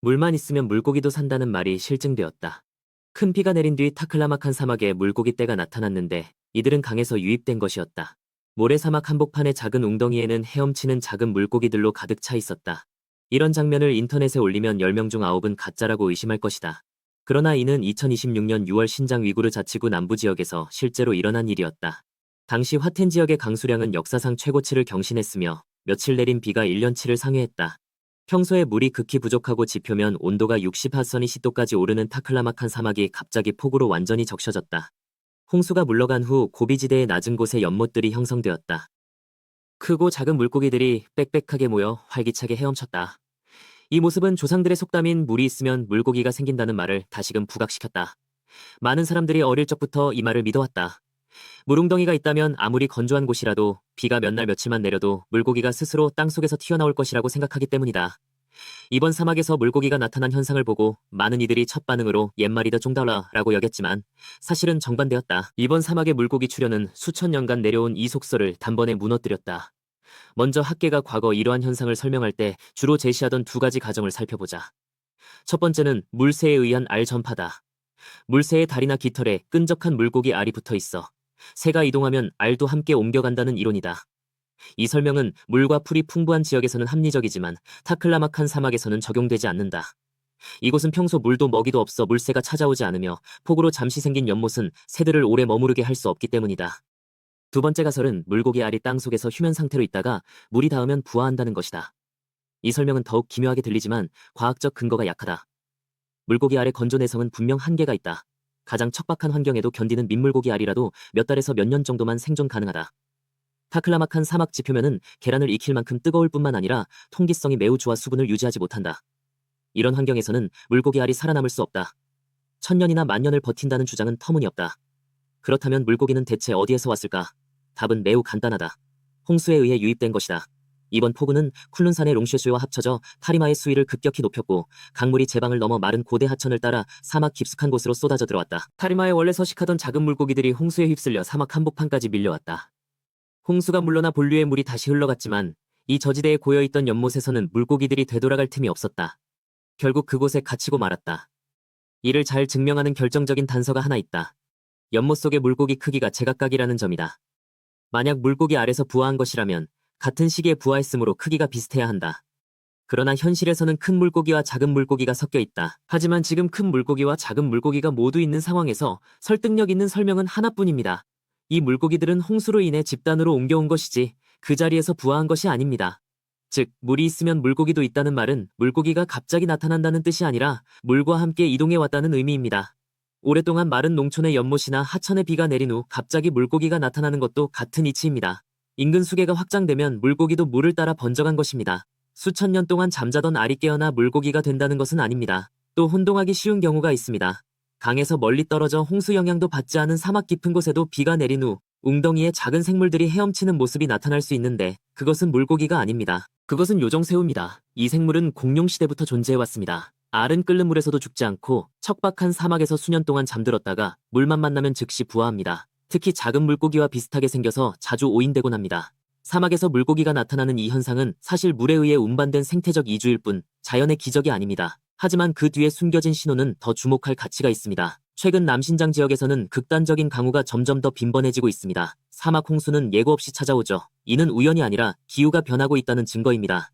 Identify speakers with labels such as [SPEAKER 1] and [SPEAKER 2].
[SPEAKER 1] 물만 있으면 물고기도 산다는 말이 실증되었다. 큰 비가 내린 뒤 타클라마칸 사막에 물고기 떼가 나타났는데 이들은 강에서 유입된 것이었다. 모래사막 한복판의 작은 웅덩이에는 헤엄치는 작은 물고기들로 가득 차 있었다. 이런 장면을 인터넷에 올리면 10명 중 9은 가짜라고 의심할 것이다. 그러나 이는 2026년 6월 신장 위구르 자치구 남부 지역에서 실제로 일어난 일이었다. 당시 화텐 지역의 강수량은 역사상 최고치를 경신했으며 며칠 내린 비가 1년치를 상회했다. 평소에 물이 극히 부족하고 지표면 온도가 60하선이 10도까지 오르는 타클라마칸 사막이 갑자기 폭우로 완전히 적셔졌다. 홍수가 물러간 후 고비지대의 낮은 곳에 연못들이 형성되었다. 크고 작은 물고기들이 빽빽하게 모여 활기차게 헤엄쳤다. 이 모습은 조상들의 속담인 물이 있으면 물고기가 생긴다는 말을 다시금 부각시켰다. 많은 사람들이 어릴 적부터 이 말을 믿어왔다. 물웅덩이가 있다면 아무리 건조한 곳이라도 비가 몇 날 며칠만 내려도 물고기가 스스로 땅속에서 튀어나올 것이라고 생각하기 때문이다. 이번 사막에서 물고기가 나타난 현상을 보고 많은 이들이 첫 반응으로 옛말이다 쫑달라라고 여겼지만 사실은 정반대였다. 이번 사막의 물고기 출현은 수천 년간 내려온 이 속설을 단번에 무너뜨렸다. 먼저 학계가 과거 이러한 현상을 설명할 때 주로 제시하던 두 가지 가정을 살펴보자. 첫 번째는 물새에 의한 알 전파다. 물새의 다리나 깃털에 끈적한 물고기 알이 붙어 있어 새가 이동하면 알도 함께 옮겨간다는 이론이다. 이 설명은 물과 풀이 풍부한 지역에서는 합리적이지만 타클라마칸 사막에서는 적용되지 않는다. 이곳은 평소 물도 먹이도 없어 물새가 찾아오지 않으며 폭우로 잠시 생긴 연못은 새들을 오래 머무르게 할 수 없기 때문이다. 두 번째 가설은 물고기 알이 땅속에서 휴면 상태로 있다가 물이 닿으면 부화한다는 것이다. 이 설명은 더욱 기묘하게 들리지만 과학적 근거가 약하다. 물고기 알의 건조 내성은 분명 한계가 있다. 가장 척박한 환경에도 견디는 민물고기 알이라도 몇 달에서 몇 년 정도만 생존 가능하다. 타클라마칸 사막 지표면은 계란을 익힐 만큼 뜨거울 뿐만 아니라 통기성이 매우 좋아 수분을 유지하지 못한다. 이런 환경에서는 물고기 알이 살아남을 수 없다. 1000년이나 만년을 버틴다는 주장은 터무니없다. 그렇다면 물고기는 대체 어디에서 왔을까? 답은 매우 간단하다. 홍수에 의해 유입된 것이다. 이번 폭우는 쿨룬산의 롱쉐수와 합쳐져 타리마의 수위를 급격히 높였고 강물이 제방을 넘어 마른 고대 하천을 따라 사막 깊숙한 곳으로 쏟아져 들어왔다. 타리마에 원래 서식하던 작은 물고기들이 홍수에 휩쓸려 사막 한복판까지 밀려왔다. 홍수가 물러나 본류의 물이 다시 흘러갔지만 이 저지대에 고여있던 연못에서는 물고기들이 되돌아갈 틈이 없었다. 결국 그곳에 갇히고 말았다. 이를 잘 증명하는 결정적인 단서가 하나 있다. 연못 속의 물고기 크기가 제각각이라는 점이다. 만약 물고기 알에서 부화한 것이라면 같은 시기에 부화했으므로 크기가 비슷해야 한다. 그러나 현실에서는 큰 물고기와 작은 물고기가 섞여 있다. 하지만 지금 큰 물고기와 작은 물고기가 모두 있는 상황에서 설득력 있는 설명은 하나뿐입니다. 이 물고기들은 홍수로 인해 집단으로 옮겨온 것이지 그 자리에서 부화한 것이 아닙니다. 즉, 물이 있으면 물고기도 있다는 말은 물고기가 갑자기 나타난다는 뜻이 아니라 물과 함께 이동해 왔다는 의미입니다. 오랫동안 마른 농촌의 연못이나 하천에 비가 내린 후 갑자기 물고기가 나타나는 것도 같은 이치입니다. 인근 수계가 확장되면 물고기도 물을 따라 번져간 것입니다. 수천 년 동안 잠자던 알이 깨어나 물고기가 된다는 것은 아닙니다. 또 혼동하기 쉬운 경우가 있습니다. 강에서 멀리 떨어져 홍수 영향도 받지 않은 사막 깊은 곳에도 비가 내린 후 웅덩이에 작은 생물들이 헤엄치는 모습이 나타날 수 있는데 그것은 물고기가 아닙니다. 그것은 요정새우입니다. 이 생물은 공룡시대부터 존재해왔습니다. 알은 끓는 물에서도 죽지 않고 척박한 사막에서 수년 동안 잠들었다가 물만 만나면 즉시 부화합니다. 특히 작은 물고기와 비슷하게 생겨서 자주 오인되곤 합니다. 사막에서 물고기가 나타나는 이 현상은 사실 물에 의해 운반된 생태적 이주일 뿐 자연의 기적이 아닙니다. 하지만 그 뒤에 숨겨진 신호는 더 주목할 가치가 있습니다. 최근 남신장 지역에서는 극단적인 강우가 점점 더 빈번해지고 있습니다. 사막 홍수는 예고 없이 찾아오죠. 이는 우연이 아니라 기후가 변하고 있다는 증거입니다.